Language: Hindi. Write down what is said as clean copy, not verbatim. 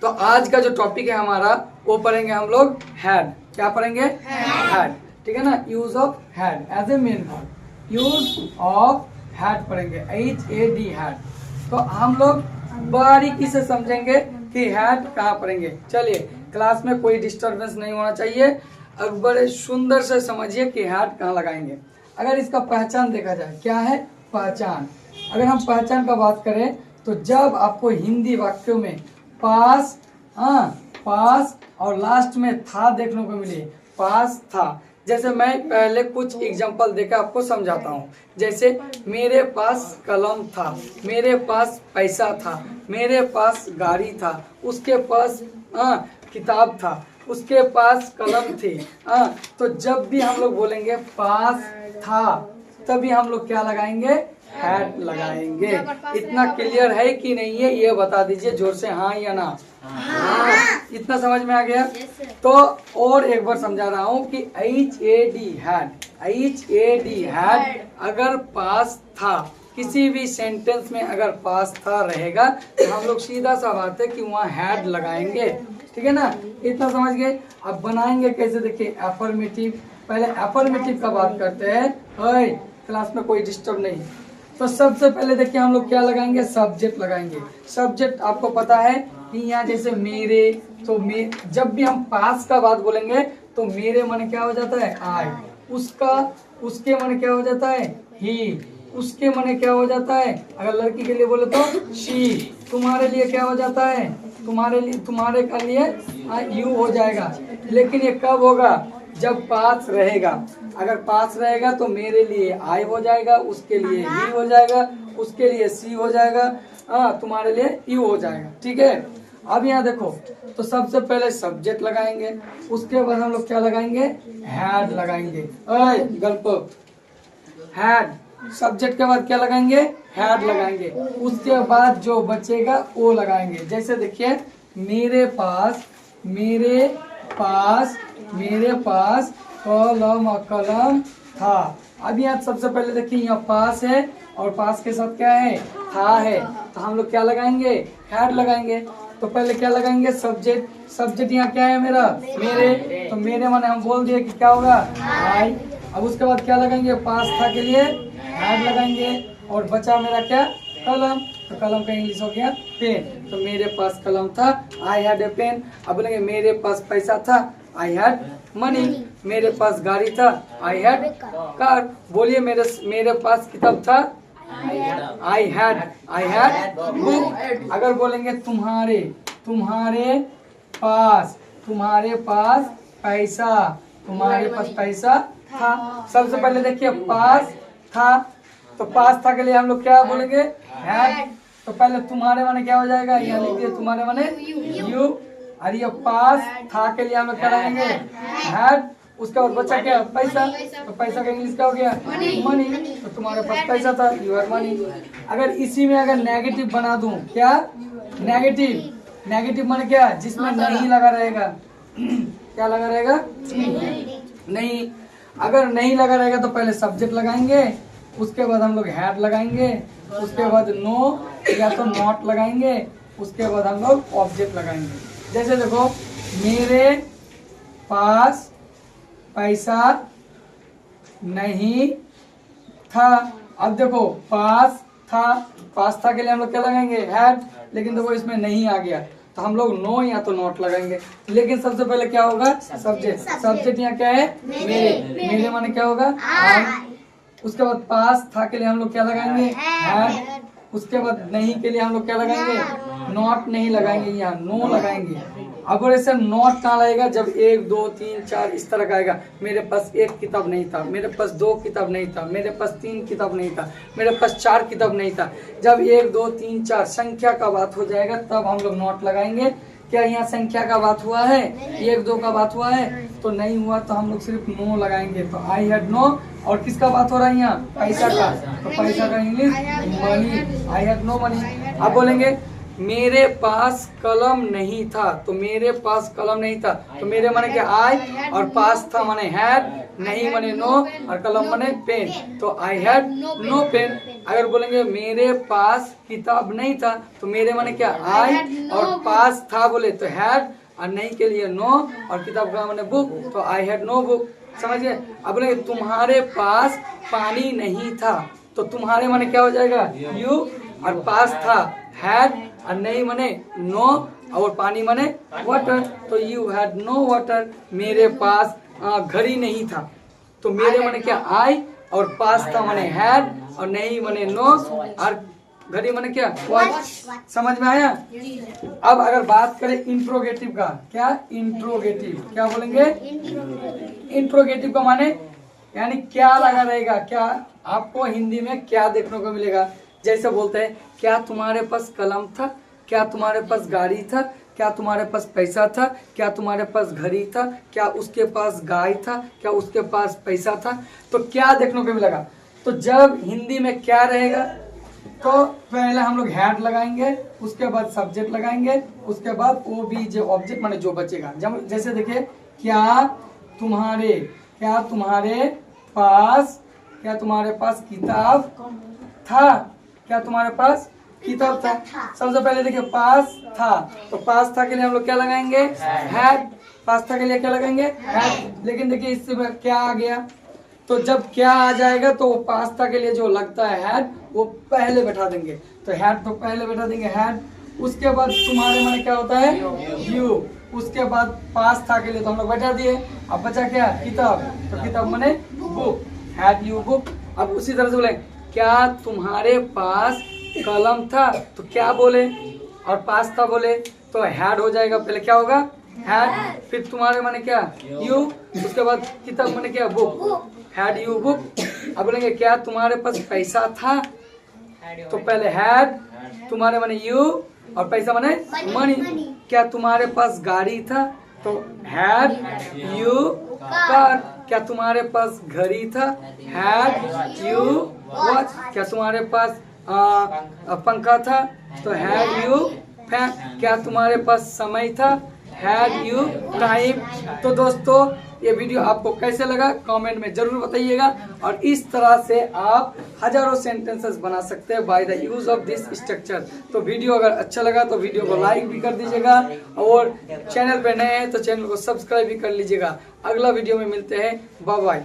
तो आज का जो टॉपिक है हमारा वो पढ़ेंगे हम लोग हैड। क्या पढ़ेंगे? हैड। ठीक है ना, use of had as a main verb. Use of had पढ़ेंगे, HAD हैड। तो हम लोग बारीकी से समझेंगे कि हैड कहाँ पढ़ेंगे। चलिए, क्लास में कोई डिस्टरबेंस नहीं होना चाहिए। अब बड़े सुंदर से समझिए कि हैड कहाँ लगाएंगे। अगर इसका पहचान देखा जाए, क्या है पहचान? अगर हम पहचान का बात करें तो जब आपको हिंदी वाक्यों में पास, पास और लास्ट में था देखने को मिले, पास था। जैसे मैं पहले कुछ एग्जांपल देकर आपको समझाता हूँ। जैसे मेरे पास कलम था, मेरे पास पैसा था, मेरे पास गाड़ी था, उसके पास किताब था, उसके पास कलम थी। तो जब भी हम लोग बोलेंगे पास था, तभी हम लोग क्या लगाएंगे? हैड लगाएंगे। इतना क्लियर है कि नहीं है, ये बता दीजिए जोर से, हाँ या ना? हाँ। इतना समझ में आ गया? तो और एक बार समझा रहा हूँ कि HAD हैड अगर पास था, किसी भी सेंटेंस में अगर पास था रहेगा तो हम लोग सीधा सा बात है कि वहाँ हैड लगाएंगे। ठीक है ना, इतना समझ गए। अब बनाएंगे कैसे, देखिए एफर्मेटिव। पहले एफर्मेटिव का बात करते हैं। क्लास में कोई डिस्टर्ब नहीं। तो सबसे पहले देखिए हम लोग क्या लगाएंगे? सब्जेक्ट लगाएंगे। सब्जेक्ट आपको पता है कि यहाँ जैसे मेरे, तो जब भी हम पास का बात बोलेंगे तो मेरे माने क्या हो जाता है? आई। उसका, उसके माने क्या हो जाता है? ही। उसके माने क्या हो जाता है? अगर लड़की के लिए बोले तो शी। तुम्हारे लिए क्या हो जाता है? तुम्हारे लिए, तुम्हारे का लिए यू हो जाएगा। लेकिन ये कब होगा? जब पास रहेगा। अगर पास रहेगा तो मेरे लिए आई हो जाएगा, उसके लिए ही हो जाएगा, उसके लिए सी हो जाएगा, तुम्हारे लिए यू हो जाएगा। ठीक है, अब यहाँ देखो, तो सबसे पहले सब्जेक्ट लगाएंगे, उसके बाद हम लोग क्या लगाएंगे? हैड लगाएंगे। गल्प, हैड। सब्जेक्ट के बाद क्या लगाएंगे? हैड लगाएंगे। उसके बाद जो बचेगा वो लगाएंगे। जैसे देखिए मेरे पास, मेरे पास, मेरे पास कलम था। अब यहाँ सबसे पहले देखिए यहाँ पास है और पास के साथ क्या है? था है। तो हम लोग क्या लगाएंगे? हैड लगाएंगे। तो पहले क्या लगाएंगे? सब्जेक्ट। सब्जेक्ट यहाँ क्या है? मेरा, मेरे। तो मेरे माने हम बोल दिए कि क्या होगा? आई। अब उसके बाद क्या लगाएंगे? पास था के लिए हैड लगाएंगे। और बचा मेरा क्या? कलम। तो कलम का इंग्लिश हो गया पेन। तो मेरे पास कलम था, आई हैड ए पेन। अब बोलेंगे मेरे पास पैसा था, आई हैड मनी। मेरे पास गाड़ी था, आई हैड कार। बोलिए मेरे पास किताब था, आई हैड बुक। अगर बोलेंगे तुम्हारे, तुम्हारे पास, तुम्हारे पास पैसा, तुम्हारे पास पैसा था। सबसे पहले देखिए पास था, तो पास था के लिए हम लोग क्या बोलेंगे? हैड। तो पहले तुम्हारे माने क्या हो जाएगा? यहाँ लिख दिए तुम्हारे माने यू। और ये पास था के लिए हम लोग क्या लगाएंगे? हैड। उसका और बचा क्या? पैसा। तो पैसा का इंग्लिश क्या हो गया? मनी। तो तुम्हारे पास पैसा था, यू आर मनी। अगर इसी में अगर नेगेटिव बना दूं, क्या? नेगेटिव। नेगेटिव माने क्या? जिसमें नहीं लगा रहेगा। क्या लगा रहेगा? नहीं। अगर नहीं लगा रहेगा तो पहले सब्जेक्ट लगाएंगे, उसके बाद हम लोग हैड लगाएंगे, उसके बाद नो या तो नॉट लगाएंगे, उसके बाद हम लोग ऑब्जेक्ट लगाएंगे। जैसे देखो मेरे पास पैसा नहीं था। अब देखो पास था, पास था के लिए हम लोग क्या लगाएंगे? हैड। लेकिन देखो इसमें नहीं आ गया तो हम लोग नो या तो नॉट लगाएंगे। लेकिन सबसे पहले क्या होगा? सब्जेक्ट। सब्जेक्ट यहाँ क्या है? मेरे। मेरे माने क्या होगा? आई। उसके बाद पास था के लिए हम लोग क्या लगाएंगे? हैड। उसके बाद नहीं के लिए हम लोग क्या लगाएंगे? नॉट नहीं लगाएंगे, यहाँ नो लगाएंगे। अब ऐसे नॉट कहाँ लगेगा? जब 1 2 3 4 इस तरह का आएगा। मेरे पास 1 किताब नहीं था, मेरे पास 2 किताब नहीं था, मेरे पास 3 किताब नहीं था, मेरे पास 4 किताब नहीं था। जब 1 2 3 4 संख्या का बात हो जाएगा तब हम लोग नॉट लगाएंगे। क्या यहाँ संख्या का बात हुआ है? 1 2 का बात हुआ है? तो नहीं हुआ तो हम लोग सिर्फ नो लगाएंगे। तो आई हैड नो। और किसका बात हो रहा है यहाँ? पैसा का। तो पैसा का English money, I had no money. अब बोलेंगे मेरे पास कलम नहीं था, तो मेरे पास कलम नहीं था, तो मेरे माने क्या आई, और पास था माने हैड, नहीं माने नो, और कलम माने पेन, तो आई हैड नो पेन। अगर बोलेंगे मेरे पास किताब नहीं था, तो मेरे माने क्या आई, और पास था बोले तो हैड, और नहीं के लिए नो, और किताब का माने बुक, तो आई हैड नो बुक। समझिए। अब बोलेंगे तुम्हारे पास पानी नहीं था, तो तुम्हारे माने क्या हो जाएगा यू, और पास था हैड, और नहीं माने नो, और पानी माने वाटर, तो यू हैड नो वाटर। मेरे पास घड़ी नहीं था, तो मेरे माने क्या आई, और पास था माने हैड, और नहीं माने नो, और घड़ी माने क्या वॉच। समझ में आया। अब अगर बात करें इंट्रोगेटिव का, क्या इंट्रोगेटिव, क्या बोलेंगे इंट्रोगेटिव का माने यानी क्या लगा रहेगा, क्या आपको हिंदी में क्या देखने को मिलेगा। जैसे बोलते हैं क्या तुम्हारे पास कलम था, क्या तुम्हारे पास गाड़ी था, क्या तुम्हारे पास पैसा था, क्या तुम्हारे पास घड़ी था, क्या उसके पास गाय था, क्या उसके पास पैसा था। तो क्या देखने को मिलेगा, तो जब हिंदी में क्या रहेगा, तो पहले हम लोग हैड लगाएंगे, उसके बाद सब्जेक्ट लगाएंगे, उसके बाद वो भी जो ऑब्जेक्ट माने जो बचेगा। जब जैसे देखिए क्या तुम्हारे पास, क्या तुम्हारे पास किताब था, क्या तुम्हारे पास किताब था। सबसे पहले देखिए पास था, तो पास था के लिए हम लोग क्या लगाएंगे हैड, पास था के लिए क्या लगाएंगे हैड। लेकिन देखिए इससे क्या आ गया, तो जब क्या आ जाएगा तो वो पास्ता के लिए जो लगता है हैड वो पहले बैठा देंगे, तो हैड तो पहले बैठा देंगे हैड। उसके बाद तुम्हारे माने क्या होता है यू, उसके बाद पास्ता के लिए तो हम लोग बैठा दिए। अब बचा क्या किताब, तो किताब माने बुक, हैड यू बुक। अब उसी तरह से बोले क्या तुम्हारे पास कलम था, तो क्या बोले और पास्ता बोले तो हैड हो जाएगा, पहले क्या होगा हैड, फिर तुम्हारे माने क्या यू, उसके बाद किताब माने क्या बुक, हैड यू बुक। अब बोलेंगे क्या तुम्हारे पास पैसा था, तो पहले हैड, तुम्हारे माने यू, और पैसा माने मनी। क्या तुम्हारे पास गाड़ी था, तो हैड यू कार। क्या तुम्हारे पास घड़ी था, हैड यू वॉच। क्या तुम्हारे पास पंखा था, तो हैड यू फैन। क्या तुम्हारे पास समय था, हैड यू टाइम। तो दोस्तों ये वीडियो आपको कैसे लगा कमेंट में जरूर बताइएगा, और इस तरह से आप हजारों सेंटेंसेस बना सकते हैं by the use of this structure. तो वीडियो अगर अच्छा लगा तो वीडियो को लाइक भी कर दीजिएगा, और चैनल पे नए हैं तो चैनल को सब्सक्राइब भी कर लीजिएगा। अगला वीडियो में मिलते हैं, बाय बाय।